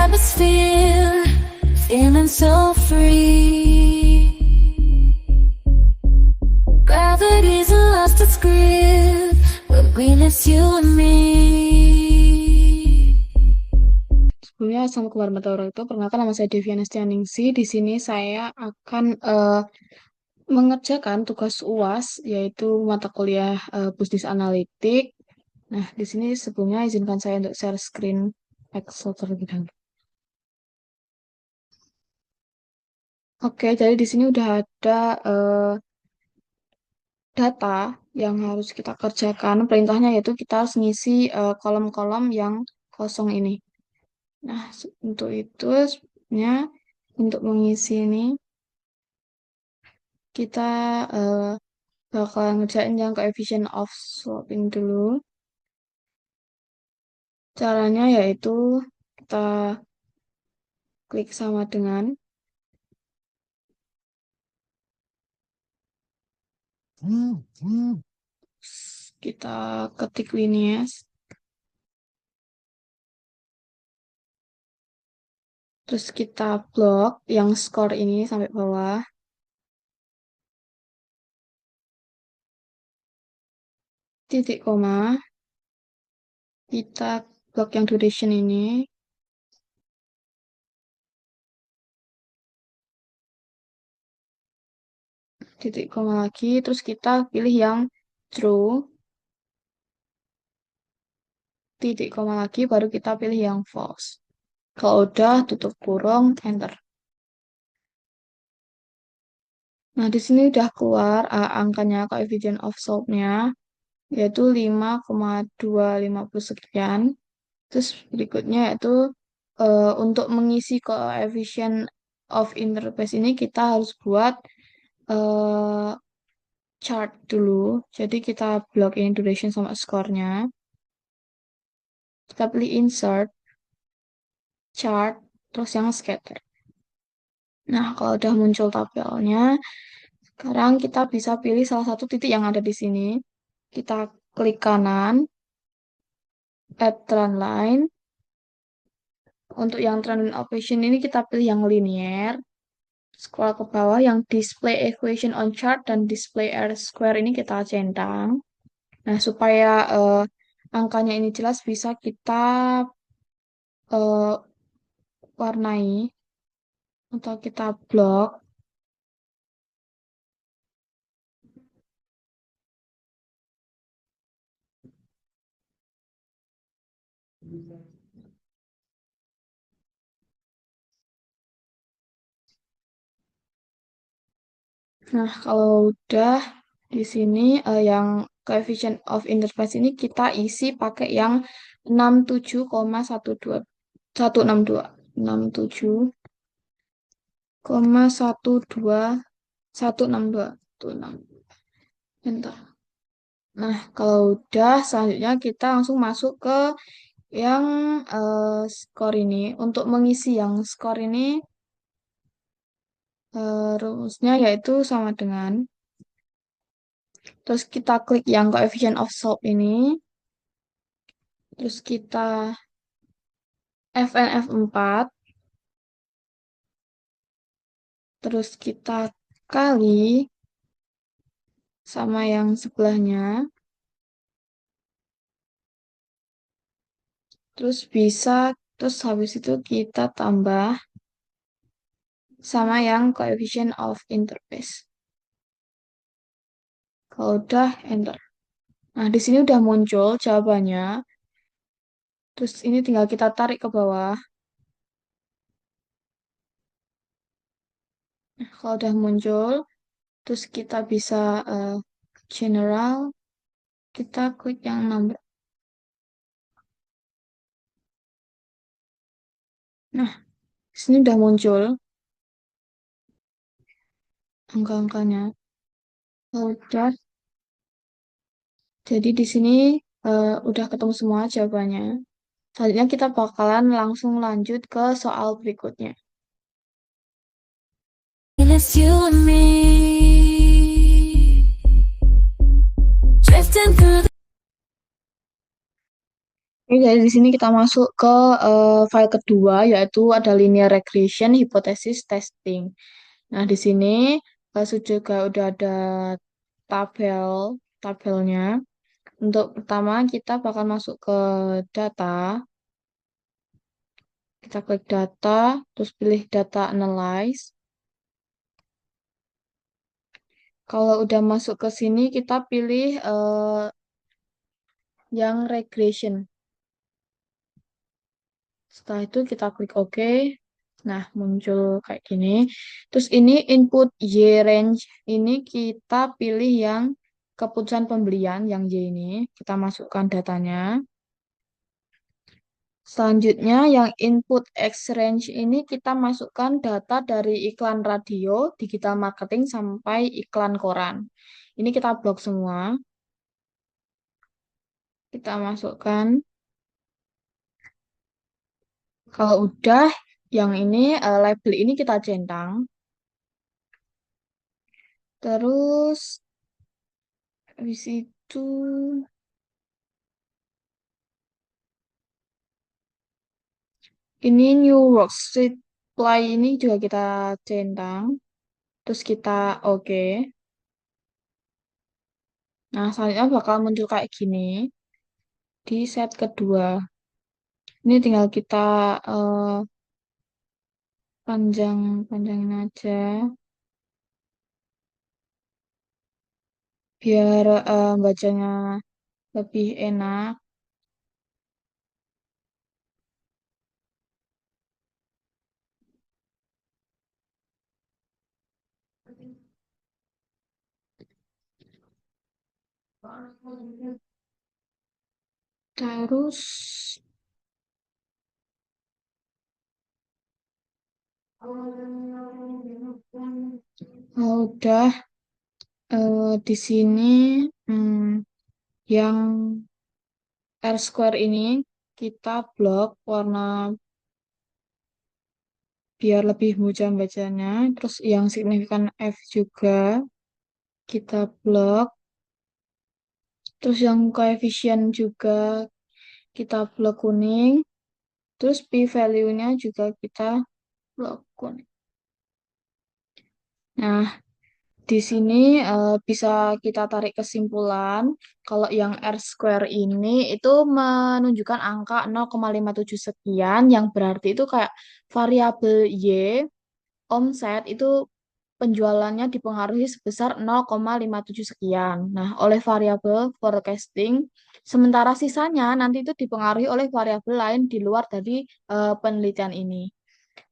atmosphere, feeling so free. Gravity's lost its grip, when we miss you and me. Sebelumnya, Assalamualaikum warahmatullahi wabarakatuh. Perkenalkan, nama saya Deviana Stianingsih. Di sini saya akan mengerjakan tugas UAS, yaitu mata kuliah Bisnis Analitik. Nah, di sini sebelumnya izinkan saya untuk share screen Excel terlebih dahulu. Oke, jadi di sini udah ada data yang harus kita kerjakan. Perintahnya yaitu kita harus ngisi kolom-kolom yang kosong ini. Nah, untuk itu sebenarnya untuk mengisi ini kita bakal ngerjain yang coefficient of sloping dulu. Caranya yaitu kita klik sama dengan kita ketik linear, terus kita blok yang skor ini sampai bawah. Titik koma, kita blok yang duration ini. Titik koma lagi, terus kita pilih yang true. Titik koma lagi, baru kita pilih yang false. Kalau udah, tutup kurung, enter. Nah, di sini udah keluar angkanya, coefficient of slope-nya, yaitu 5,250 sekian. Terus berikutnya yaitu untuk mengisi coefficient of interface ini kita harus buat uh, chart dulu. Jadi kita blok ini duration sama skornya. Kita pilih insert, chart, terus yang scatter. Nah, kalau udah muncul tabelnya, sekarang kita bisa pilih salah satu titik yang ada di sini. Kita klik kanan, add trend line. Untuk yang trend operation ini kita pilih yang linear. Scroll ke bawah yang display equation on chart dan display R square ini kita centang. Nah, supaya angkanya ini jelas bisa kita warnai atau kita blok. Nah, kalau udah di sini yang coefficient of interface ini kita isi pakai yang 67,12 162 67,12 162 Bentar. Nah, kalau udah selanjutnya kita langsung masuk ke yang skor ini. Untuk mengisi yang skor ini rumusnya yaitu sama dengan, terus kita klik yang coefficient of slope ini, terus kita Fn F4, terus kita kali sama yang sebelahnya, terus terus habis itu kita tambah sama yang coefficient of interface. Kalau udah, enter. Nah, di sini udah muncul jawabannya. Terus ini tinggal kita tarik ke bawah. Nah, kalau udah muncul, terus kita bisa general, kita klik yang number. Nah, di sini udah muncul angka-angkanya. Udah. Jadi di sini udah ketemu semua jawabannya. Selanjutnya kita bakalan langsung lanjut ke soal berikutnya. It's you and me, drifting through the Oke, jadi di sini kita masuk ke file kedua, yaitu ada linear regression hypothesis testing. Nah, di sini juga udah ada tabel tabelnya. Untuk pertama kita bakal masuk ke data. Kita klik data, terus pilih data analyze. Kalau udah masuk ke sini, kita pilih yang regression. Setelah itu kita klik OK. Nah, muncul kayak gini. Terus ini input Y range. Ini kita pilih yang keputusan pembelian, yang Y ini. Kita masukkan datanya. Selanjutnya, yang input X range ini kita masukkan data dari iklan radio, digital marketing, sampai iklan koran. Ini kita blok semua. Kita masukkan. Kalau udah, yang ini label ini kita centang. Terus habis itu ini new worksheet supply ini juga kita centang. Terus kita oke. Nah, selanjutnya bakal muncul kayak gini di set kedua. Ini tinggal kita eh, panjangin aja biar bacanya lebih enak. Terus udah di sini hmm, yang R square ini kita blok warna biar lebih mudah bacanya. Terus yang signifikan F juga kita blok. Terus yang koefisien juga kita blok kuning. Terus p-value-nya juga kita blok kuning. Nah, di sini bisa kita tarik kesimpulan kalau yang R square ini itu menunjukkan angka 0,57 sekian yang berarti itu kayak variabel Y omset itu penjualannya dipengaruhi sebesar 0,57 sekian. Nah, oleh variabel forecasting, sementara sisanya nanti itu dipengaruhi oleh variabel lain di luar dari penelitian ini.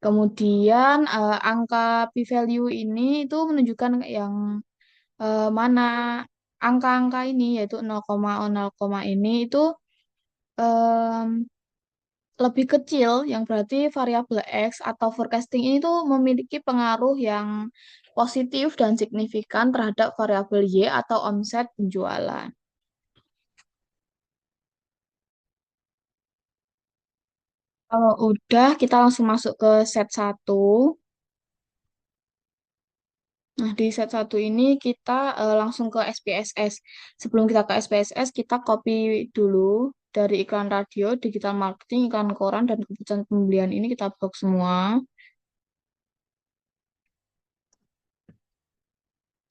Kemudian angka p-value ini itu menunjukkan yang mana angka-angka ini yaitu 0,0, ini itu em, lebih kecil yang berarti variabel X atau forecasting ini tuh memiliki pengaruh yang positif dan signifikan terhadap variabel Y atau omset penjualan. Kalau udah, kita langsung masuk ke set satu. Nah, di set satu ini kita langsung ke SPSS. Sebelum kita ke SPSS, kita copy dulu dari iklan radio, digital marketing, iklan koran, dan keputusan pembelian ini kita blok semua.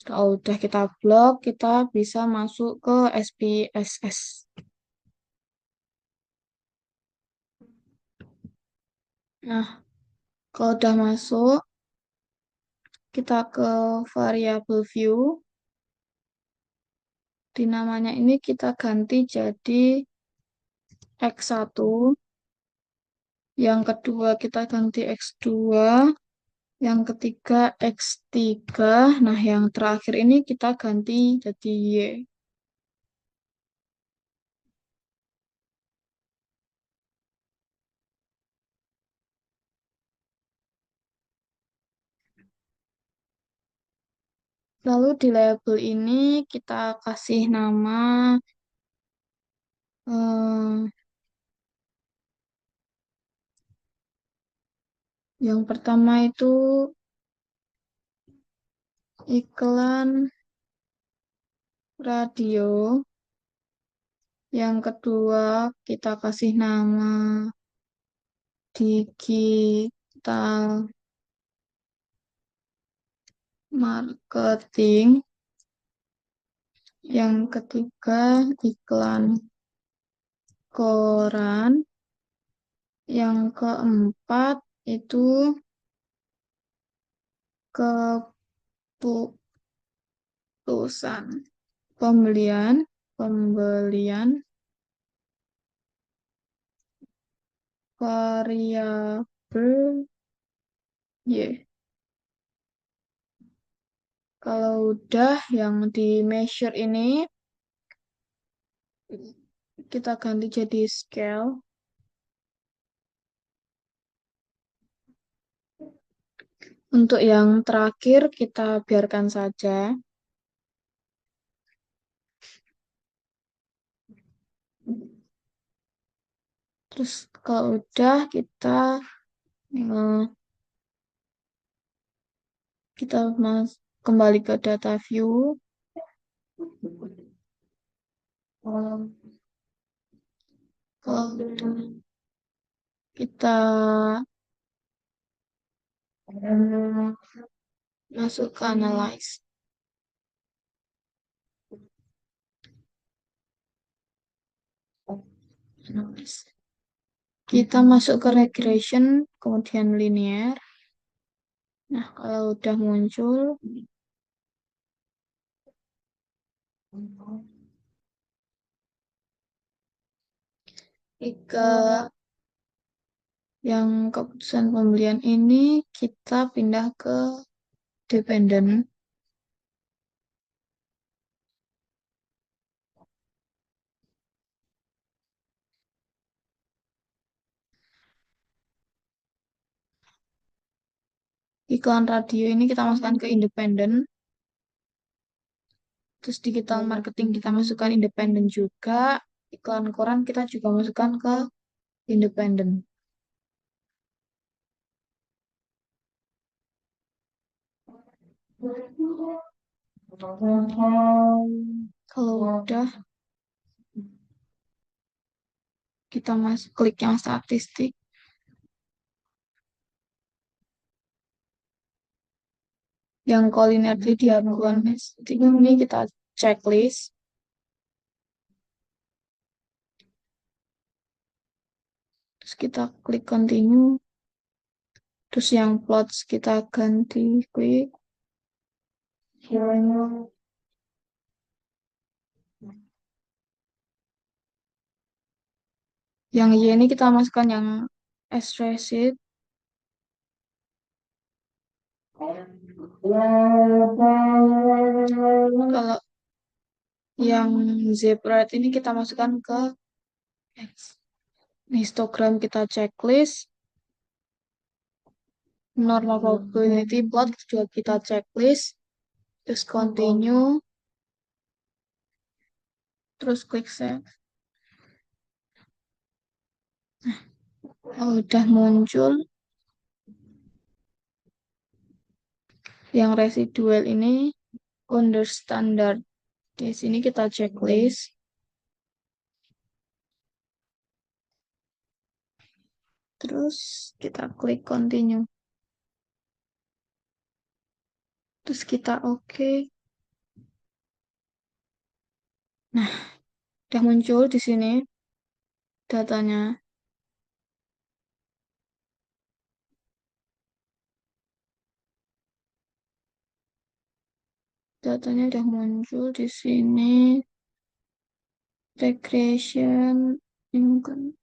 Kalau udah kita blok, kita bisa masuk ke SPSS. Nah, kalau udah masuk, kita ke variable view. Di namanya ini kita ganti jadi X1. Yang kedua kita ganti X2. Yang ketiga X3. Nah, yang terakhir ini kita ganti jadi Y. Lalu di label ini kita kasih nama eh, yang pertama itu iklan radio. Yang kedua, kita kasih nama digital marketing. Yang ketiga, iklan koran. Yang keempat, itu keputusan pembelian, pembelian variabel Y. Kalau udah yang di measure ini kita ganti jadi scale. Untuk yang terakhir kita biarkan saja. Terus kalau udah eh, kita kembali ke data view. Kalau udah kita masuk ke analyze. Analyze. Kita masuk ke regression, kemudian linear. Nah, kalau udah muncul, ke yang keputusan pembelian ini kita pindah ke dependent. Iklan radio ini kita masukkan ke independent. Terus digital marketing kita masukkan independent juga. Iklan koran kita juga masukkan ke independent. Kalau udah, kita klik yang statistik. Yang kuliner di diagnostik ini kita checklist. Terus kita klik continue. Terus yang plots kita ganti klik. Yang Y ini kita masukkan yang extracid. Kalau yang zebra ini kita masukkan ke histogram, kita checklist. Normal probability plot juga kita checklist. Terus continue. Terus klik save. Kalau udah muncul yang residual ini under standard. Di sini kita checklist. Terus kita klik continue. Terus kita oke. Nah, udah muncul di sini datanya. Datanya udah muncul di sini. Regression, income.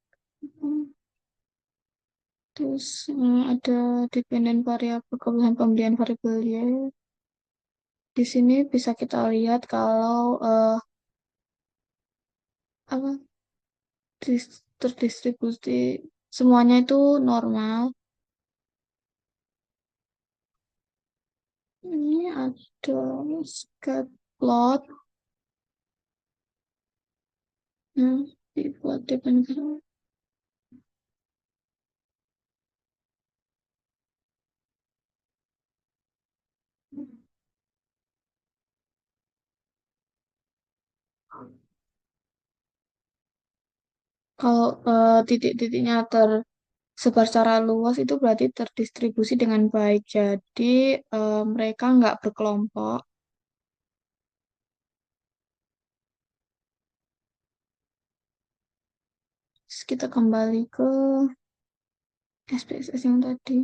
Terus ada dependent variable, kebutuhan pembelian variabel Y. Di sini bisa kita lihat kalau apa terdistribusi semuanya itu normal. Ini ada scatter plot. Nah, dibuat dependent. Kalau titik-titiknya tersebar secara luas itu berarti terdistribusi dengan baik. Jadi mereka nggak berkelompok. Terus kita kembali ke SPSS yang tadi.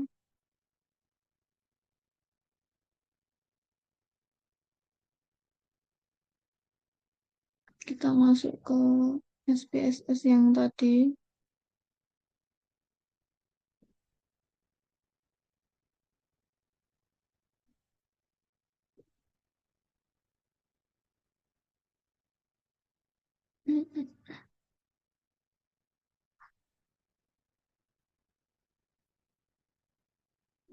Kita masuk ke SPSS yang tadi.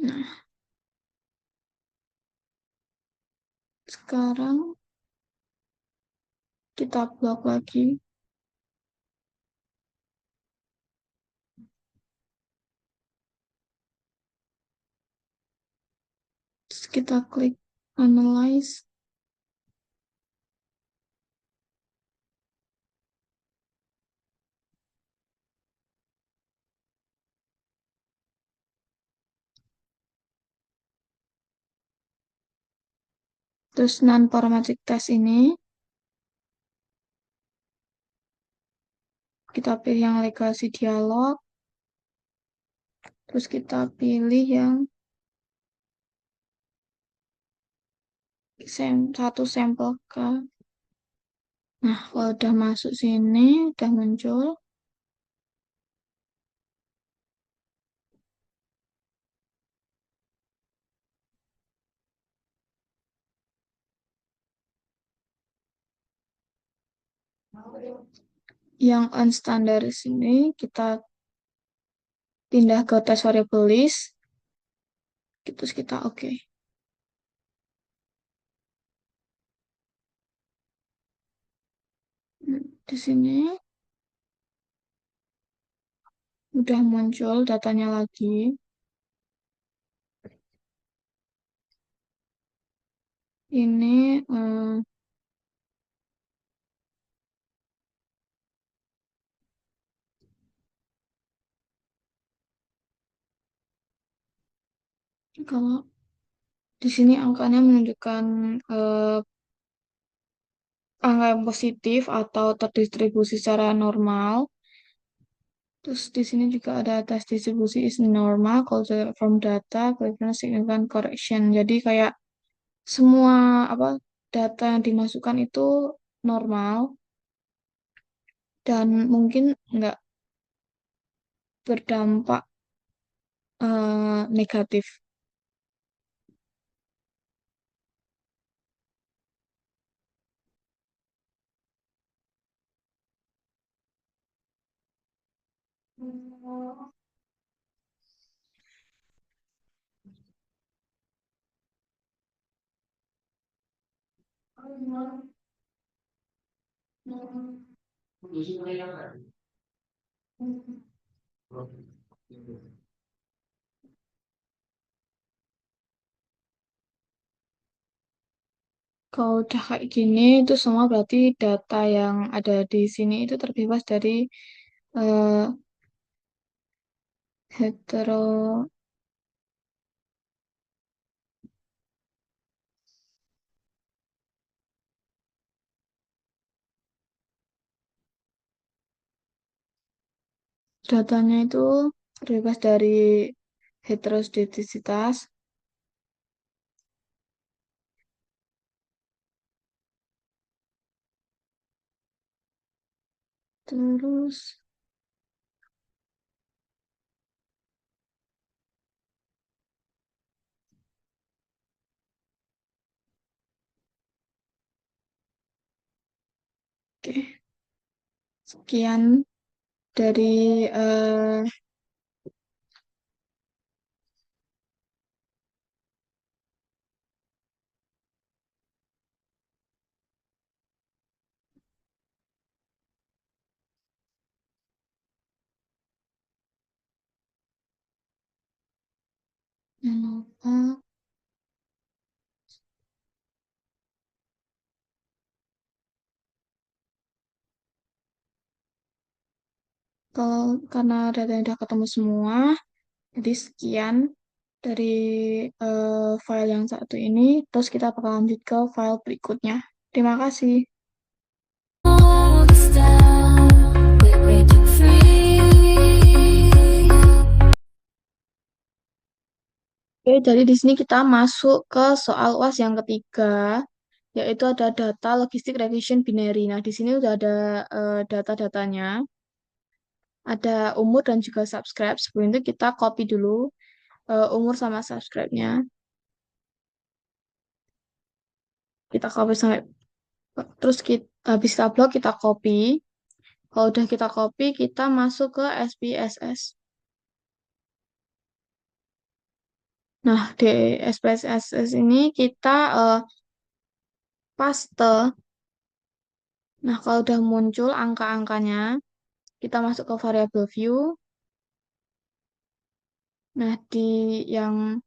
Nah, sekarang kita blok lagi. Terus kita klik analyze. Terus non-parametric test ini kita pilih yang legasi dialog. Terus kita pilih yang satu sampel K. Nah, kalau udah masuk sini, udah muncul. Yang unstandard ini kita pindah ke test variable list. Terus kita oke. Di sini udah muncul datanya lagi. Ini kalau di sini angkanya menunjukkan eh, angka yang positif atau terdistribusi secara normal. Terus di sini juga ada test distribusi is normal, kalau from data, correction significant correction. Jadi kayak semua apa data yang dimasukkan itu normal dan mungkin nggak berdampak negatif. Kalau udah kayak gini, itu semua berarti data yang ada di sini itu terbebas dari eh, hetero datanya itu terbebas dari heterozidicitas. Terus, oke, sekian dari eh, apa, Kalau karena datanya udah ketemu semua, jadi sekian dari file yang satu ini. Terus kita bakal lanjut ke file berikutnya. Terima kasih. Hold us down. We're breaking free. Oke, jadi di sini kita masuk ke soal UAS yang ketiga, yaitu ada data logistik regression binary. Nah, di sini udah ada data-datanya, ada umur dan juga subscribe. Sebelum itu kita copy dulu umur sama subscribe-nya. Kita copy sampai terus kita habis tablo kita copy. Kalau udah kita copy, kita masuk ke SPSS. Nah, di SPSS ini kita paste. Nah, kalau udah muncul angka-angkanya, kita masuk ke variable view. Nah, di yang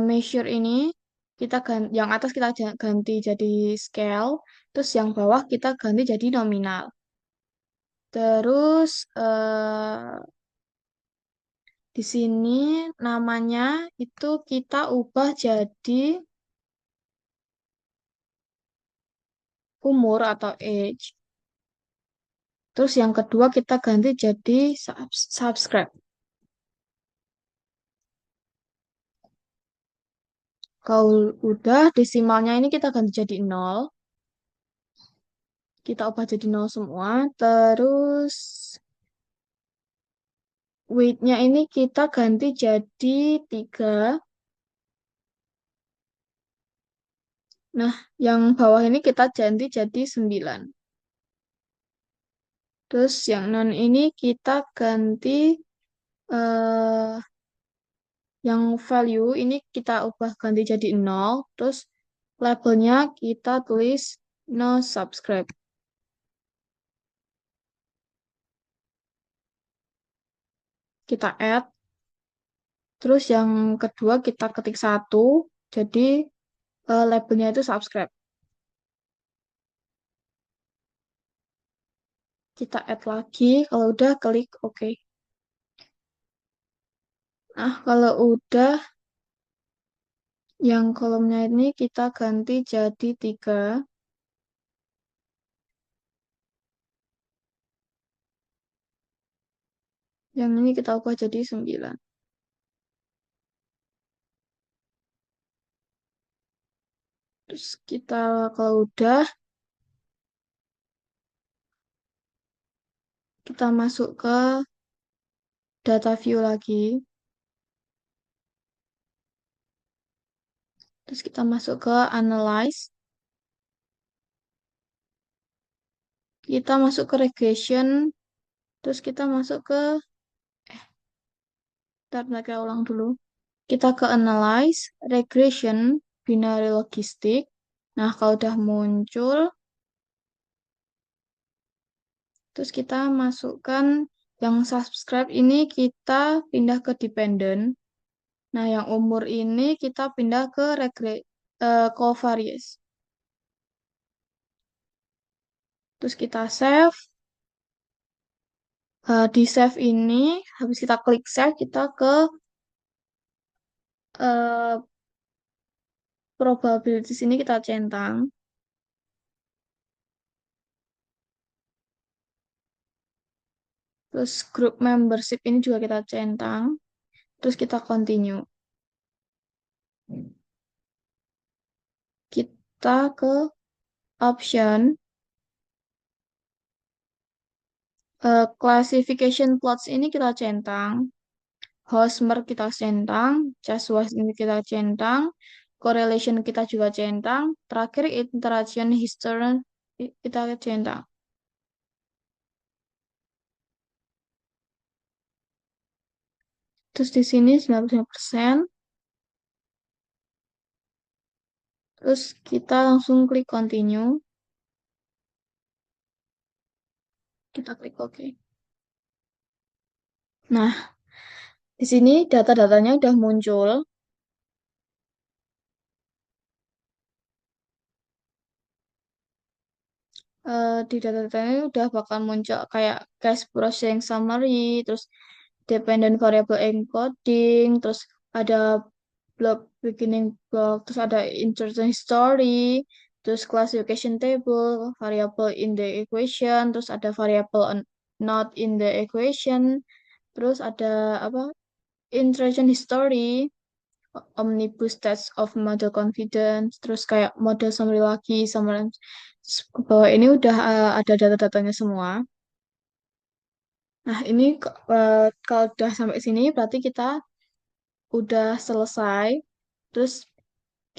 measure ini, kita ganti, yang atas kita ganti jadi scale, terus yang bawah kita ganti jadi nominal. Terus di sini namanya itu kita ubah jadi umur atau age. Terus yang kedua kita ganti jadi subscribe. Kalau udah desimalnya ini kita ganti jadi 0. Kita ubah jadi 0 semua. Terus weight-nya ini kita ganti jadi 3. Nah, yang bawah ini kita ganti jadi 9. Terus yang non ini kita ganti eh, yang value ini kita ubah ganti jadi 0. Terus labelnya kita tulis no subscribe. Kita add. Terus yang kedua kita ketik 1. Jadi labelnya itu subscribe. Kita add lagi. Kalau udah klik OK. Nah, kalau udah yang kolomnya ini kita ganti jadi 3. Yang ini kita ubah jadi 9. Terus kita kalau udah kita masuk ke data view lagi. Terus kita masuk ke analyze. Kita masuk ke regression. Terus kita masuk ke Ntar mereka ulang dulu. Kita ke analyze, regression, binary logistik. Nah, kalau udah muncul, terus kita masukkan yang subscribe ini kita pindah ke dependent. Nah, yang umur ini kita pindah ke covariance. Terus kita save. Di save ini, habis kita klik save, kita ke eh, probabilities ini kita centang. Terus group membership ini juga kita centang. Terus kita continue. Kita ke option classification plots ini kita centang. Hostmer kita centang. Choice ini kita centang. Correlation kita juga centang. Terakhir interaction history kita centang. Terus di sini 95%. Terus kita langsung klik continue. Kita klik OK. Nah, di sini data-datanya udah muncul. di data-data ini udah bakal muncul kayak cache processing summary, terus dependent variable encoding, terus ada block beginning block, terus ada insertion history, terus classification table, variable in the equation, terus ada variable not in the equation, terus ada apa? Insertion history, omnibus test of model confidence, terus kayak model summary lagi, summary bahwa ini udah ada data-datanya semua. Nah, ini kalau udah sampai sini berarti kita udah selesai. Terus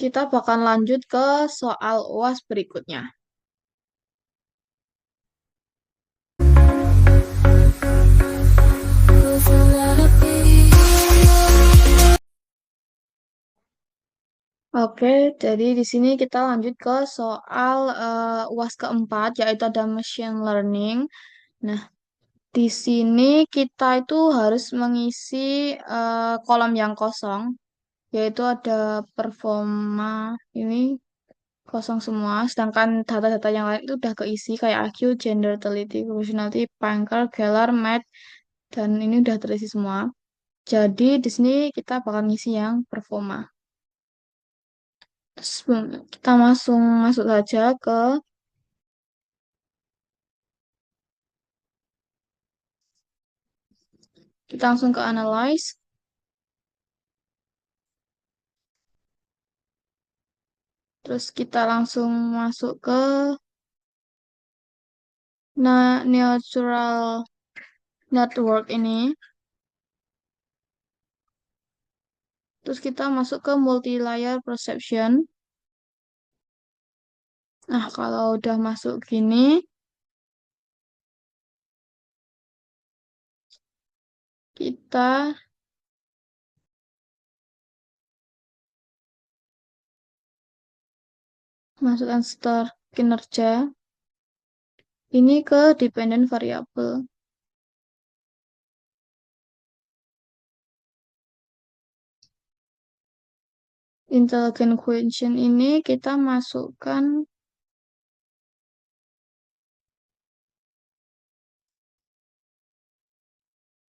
kita bakal lanjut ke soal UAS berikutnya. Goes a lot of beat. Oke, jadi di sini kita lanjut ke soal UAS keempat, yaitu ada machine learning. Nah, di sini kita itu harus mengisi kolom yang kosong, yaitu ada performa ini kosong semua, sedangkan data-data yang lain itu udah keisi kayak IQ, gender, teliti, functionality, Pankr, Gelar, Math, dan ini udah terisi semua. Jadi di sini kita bakal ngisi yang performa. Terus kita langsung masuk saja ke kita langsung ke analyze. Terus kita langsung masuk ke neural network ini. Terus kita masuk ke multi-layer perception. Nah, kalau udah masuk gini, kita masukkan star kinerja ini ke dependent variable. Intelligent quotient ini kita masukkan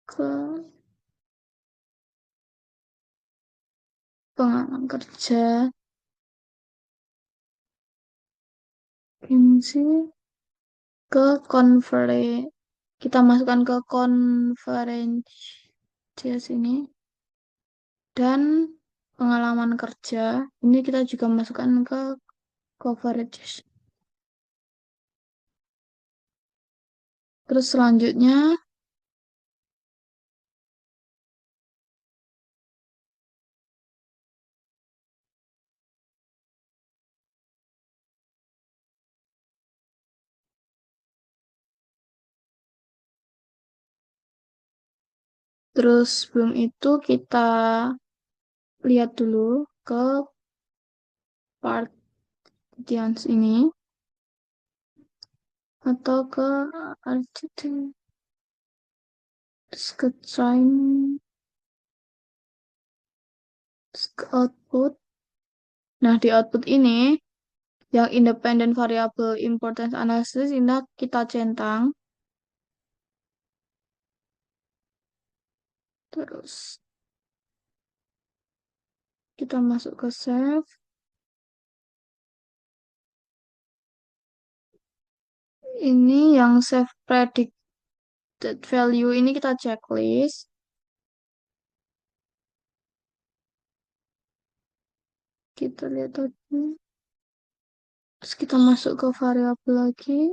ke pengalaman kerja ini sih ke conference kita masukkan ke conference sini dan pengalaman kerja ini kita juga masukkan ke coverage. Terus selanjutnya terus sebelum itu kita lihat dulu ke part ini atau ke artikel ke train ke output. Nah, di output ini yang independent variable importance analysis ini kita centang. Terus kita masuk ke save. Ini yang save predicted value ini kita checklist. Kita lihat lagi. Terus kita masuk ke variabel lagi.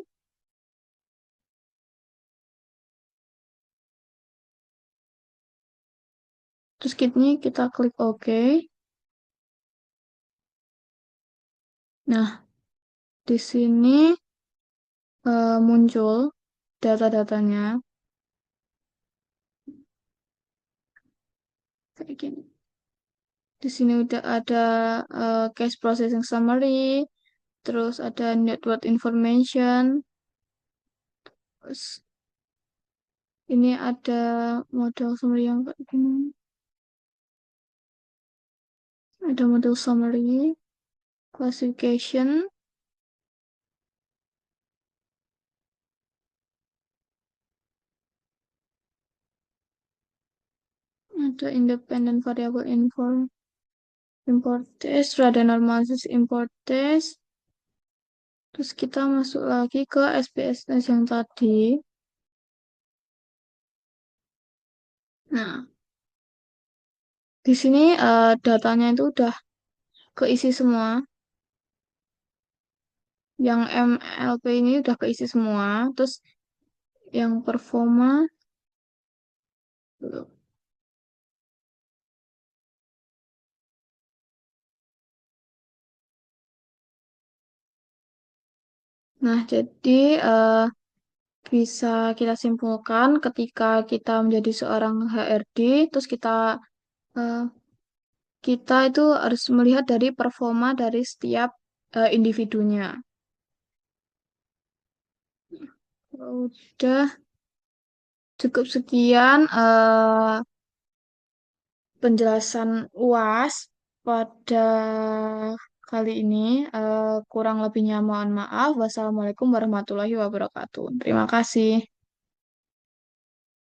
Terus ini kita klik OK. Nah, di sini muncul data-datanya kayak gini. Di sini udah ada case processing summary, terus ada network information, terus ini ada model summary yang kayak gini. Ada model summary, classification, Ada independent variable inform import test, sudah ada normalized import test. Terus kita masuk lagi ke SPSS yang tadi. Nah, di sini datanya itu udah keisi semua. Yang MLP ini udah keisi semua. Terus yang performa, nah jadi eh, bisa kita simpulkan ketika kita menjadi seorang HRD, terus eh, kita itu harus melihat dari performa dari setiap individunya. Udah cukup sekian penjelasan UAS pada kali ini. Kurang lebihnya mohon maaf. Wassalamualaikum warahmatullahi wabarakatuh. Terima kasih.